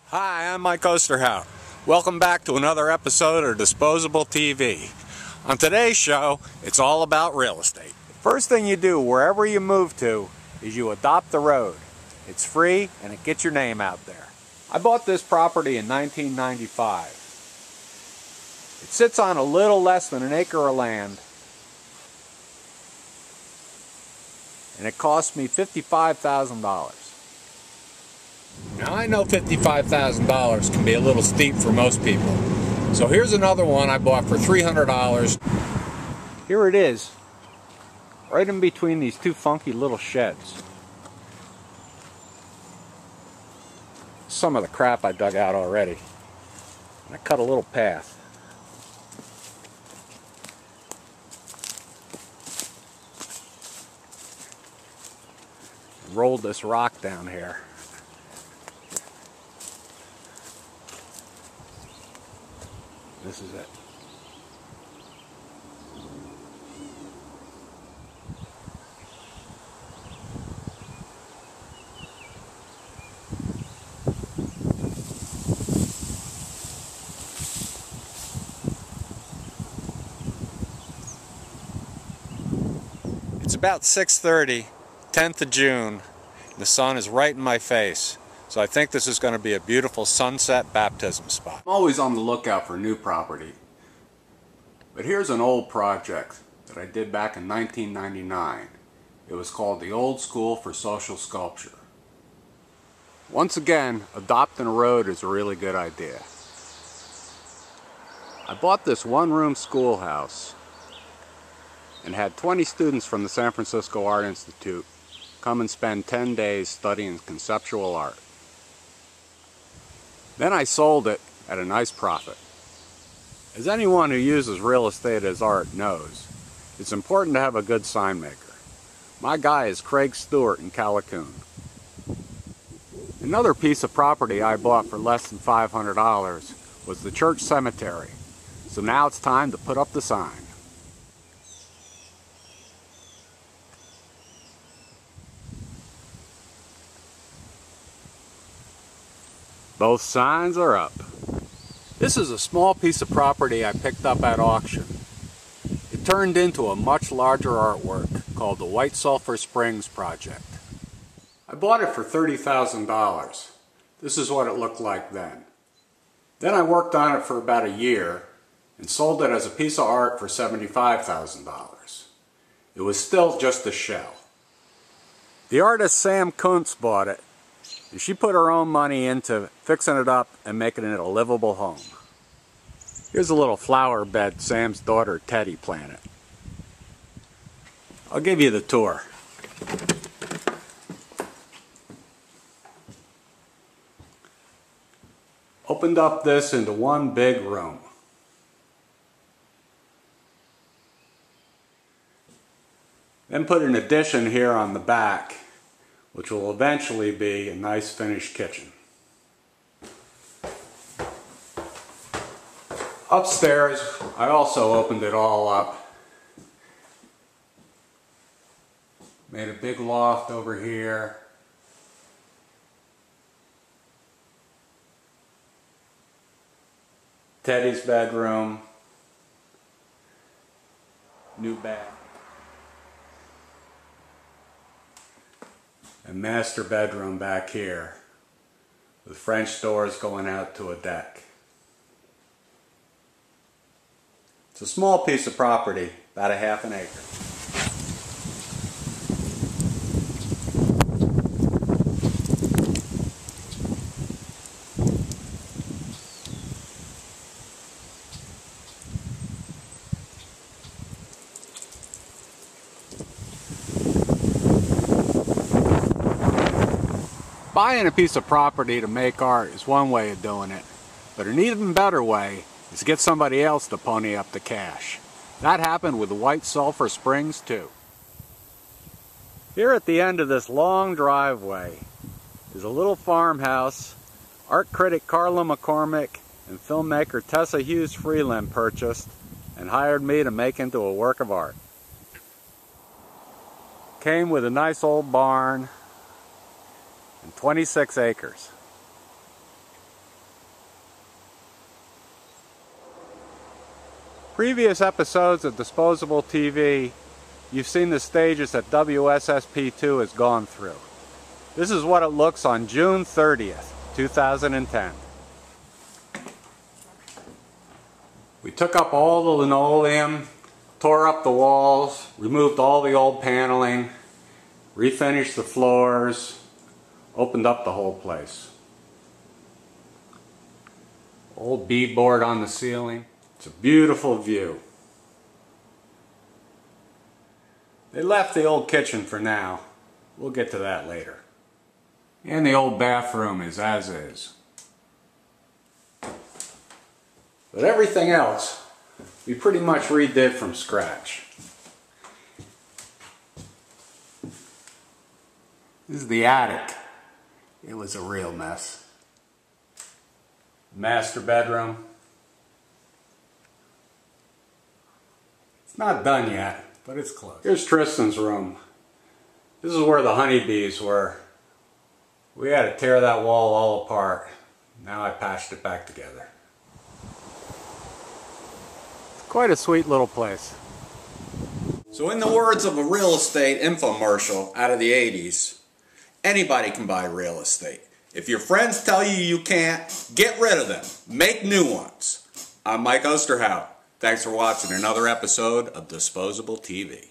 Hi, I'm Mike Osterhout. Welcome back to another episode of Disposable TV. On today's show, it's all about real estate. First thing you do wherever you move to is you adopt the road. It's free and it gets your name out there. I bought this property in 1995. It sits on a little less than an acre of land, and it cost me $55,000. Now I know $55,000 can be a little steep for most people. So here's another one I bought for $300. Here it is, right in between these two funky little sheds. Some of the crap I dug out already. And I cut a little path. Rolled this rock down here. This is it. It's about 6:30, 10th of June. The sun is right in my face. So I think this is going to be a beautiful sunset baptism spot. I'm always on the lookout for new property. But here's an old project that I did back in 1999. It was called the Old School for Social Sculpture. Once again, adopting a road is a really good idea. I bought this one-room schoolhouse and had 20 students from the San Francisco Art Institute come and spend 10 days studying conceptual art. Then I sold it at a nice profit. As anyone who uses real estate as art knows, it's important to have a good sign maker. My guy is Craig Stewart in Callicoon. Another piece of property I bought for less than $500 was the church cemetery. So now it's time to put up the sign. Both signs are up. This is a small piece of property I picked up at auction. It turned into a much larger artwork called the White Sulphur Springs Project. I bought it for $30,000. This is what it looked like then. Then I worked on it for about a year and sold it as a piece of art for $75,000. It was still just a shell. The artist Sam Kuntz bought it. And she put her own money into fixing it up and making it a livable home. Here's a little flower bed Sam's daughter Teddy planted. I'll give you the tour. Opened up this into one big room. Then put an addition here on the back, which will eventually be a nice finished kitchen. Upstairs, I also opened it all up. Made a big loft over here. Teddy's bedroom. New bath. A master bedroom back here with French doors going out to a deck. It's a small piece of property, about a half an acre. Buying a piece of property to make art is one way of doing it, but an even better way is to get somebody else to pony up the cash. That happened with the White Sulphur Springs too. Here at the end of this long driveway is a little farmhouse art critic Carla McCormick and filmmaker Tessa Hughes Freeland purchased and hired me to make into a work of art. Came with a nice old barn and 26 acres. Previous episodes of Disposable TV, you've seen the stages that WSSP2 has gone through. This is what it looks on June 30th, 2010. We took up all the linoleum, tore up the walls, removed all the old paneling, refinished the floors, opened up the whole place. Old beadboard on the ceiling. It's a beautiful view. They left the old kitchen for now. We'll get to that later. And the old bathroom is as is. But everything else, we pretty much redid from scratch. This is the attic. It was a real mess. Master bedroom. It's not done yet, but it's close. Here's Tristan's room. This is where the honeybees were. We had to tear that wall all apart. Now I patched it back together. It's quite a sweet little place. So in the words of a real estate infomercial out of the 80s, anybody can buy real estate. If your friends tell you you can't, get rid of them. Make new ones. I'm Mike Osterhout. Thanks for watching another episode of Disposable TV.